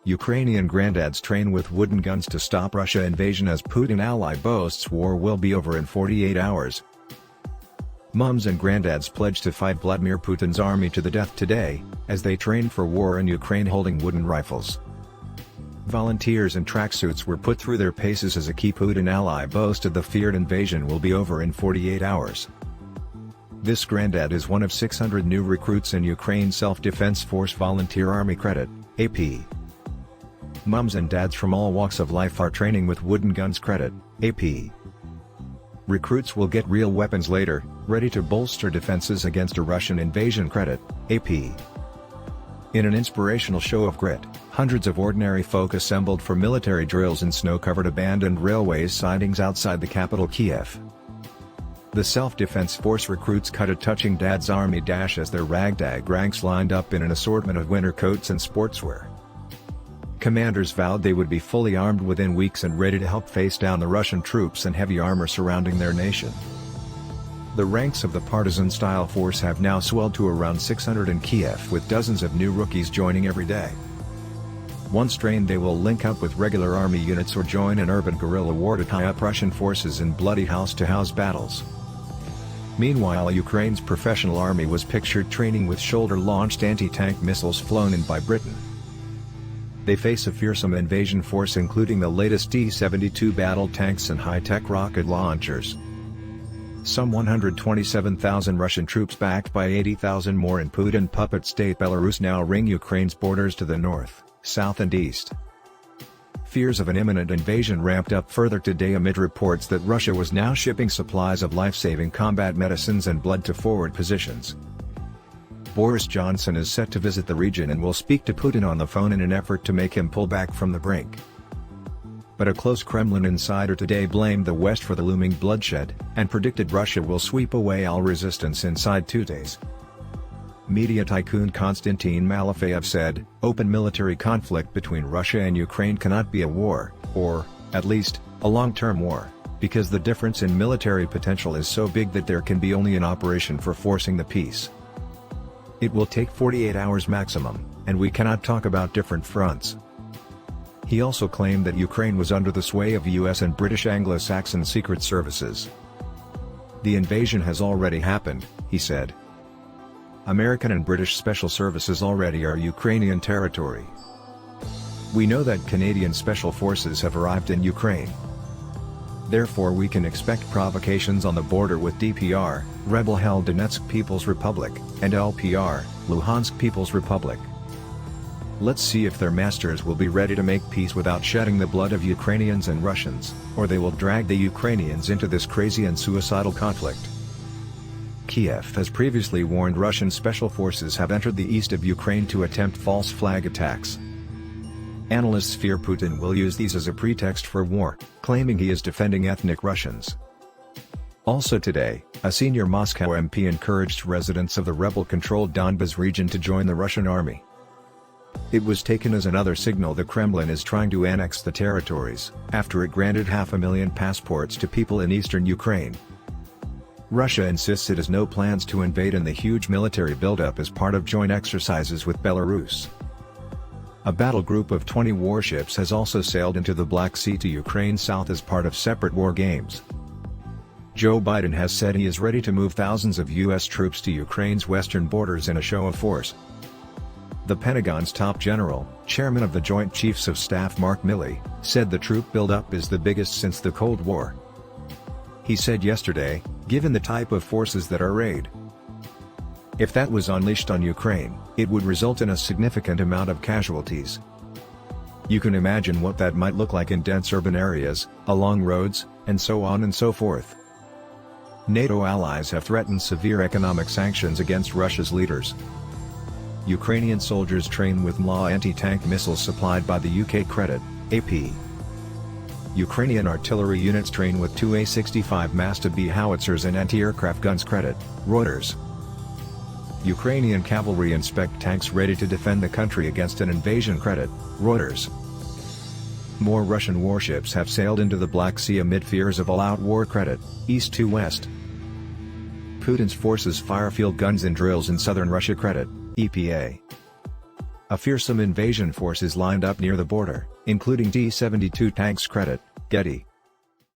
Ukrainian grandads train with wooden guns to stop Russia invasion as Putin ally boasts war will be over in 48 hours. Mums and granddads pledge to fight Vladmir Putin's army to the death today, as they train for war in Ukraine holding wooden rifles. Volunteers in tracksuits were put through their paces as a key Putin ally boasted the feared invasion will be over in 48 hours. This grandad is one of 600 new recruits in Ukraine's Self-Defense Force Volunteer Army Credit, AP. Mums and dads from all walks of life are training with wooden guns credit, AP. Recruits will get real weapons later, ready to bolster defenses against a Russian invasion credit, AP. In an inspirational show of grit, hundreds of ordinary folk assembled for military drills in snow-covered abandoned railways sidings outside the capital Kiev. The Self-Defense Force recruits cut a touching dad's army dash as their ragtag ranks lined up in an assortment of winter coats and sportswear. Commanders vowed they would be fully armed within weeks and ready to help face down the Russian troops and heavy armor surrounding their nation. The ranks of the partisan-style force have now swelled to around 600 in Kiev with dozens of new rookies joining every day. Once trained they will link up with regular army units or join an urban guerrilla war to tie up Russian forces in bloody house-to-house battles. Meanwhile, Ukraine's professional army was pictured training with shoulder-launched anti-tank missiles flown in by Britain. They face a fearsome invasion force including the latest T-72 battle tanks and high-tech rocket launchers. Some 127,000 Russian troops backed by 80,000 more in Putin puppet state Belarus now ring Ukraine's borders to the north, south and east. Fears of an imminent invasion ramped up further today amid reports that Russia was now shipping supplies of life-saving combat medicines and blood to forward positions. Boris Johnson is set to visit the region and will speak to Putin on the phone in an effort to make him pull back from the brink. But a close Kremlin insider today blamed the West for the looming bloodshed, and predicted Russia will sweep away all resistance inside 2 days. Media tycoon Konstantin Malafeyev said, "Open military conflict between Russia and Ukraine cannot be a war, or, at least, a long-term war, because the difference in military potential is so big that there can be only an operation for forcing the peace. It will take 48 hours maximum, and we cannot talk about different fronts." He also claimed that Ukraine was under the sway of US and British Anglo-Saxon secret services. "The invasion has already happened," he said. "American and British special services already are Ukrainian territory. We know that Canadian special forces have arrived in Ukraine. Therefore we can expect provocations on the border with DPR, rebel-held Donetsk People's Republic, and LPR, Luhansk People's Republic. Let's see if their masters will be ready to make peace without shedding the blood of Ukrainians and Russians, or they will drag the Ukrainians into this crazy and suicidal conflict." Kiev has previously warned Russian special forces have entered the east of Ukraine to attempt false flag attacks. Analysts fear Putin will use these as a pretext for war, claiming he is defending ethnic Russians. Also today, a senior Moscow MP encouraged residents of the rebel-controlled Donbas region to join the Russian army. It was taken as another signal the Kremlin is trying to annex the territories, after it granted 500,000 passports to people in eastern Ukraine. Russia insists it has no plans to invade and the huge military buildup is part of joint exercises with Belarus. A battle group of 20 warships has also sailed into the Black Sea to Ukraine's south as part of separate war games. Joe Biden has said he is ready to move thousands of U.S. troops to Ukraine's western borders in a show of force. The Pentagon's top general, chairman of the Joint Chiefs of Staff Mark Milley, said the troop buildup is the biggest since the Cold War. He said yesterday, "Given the type of forces that are arrayed, if that was unleashed on Ukraine, it would result in a significant amount of casualties. You can imagine what that might look like in dense urban areas, along roads, and so on and so forth." NATO allies have threatened severe economic sanctions against Russia's leaders. Ukrainian soldiers train with MLA anti-tank missiles supplied by the UK credit, AP. Ukrainian artillery units train with 2 A-65 Masta B howitzers and anti-aircraft guns credit, Reuters. Ukrainian cavalry inspect tanks ready to defend the country against an invasion credit, Reuters. More Russian warships have sailed into the Black Sea amid fears of all-out war credit, East to West. Putin's forces fire field guns in drills in southern Russia credit, EPA. A fearsome invasion force is lined up near the border, including D-72 tanks. Credit, Getty.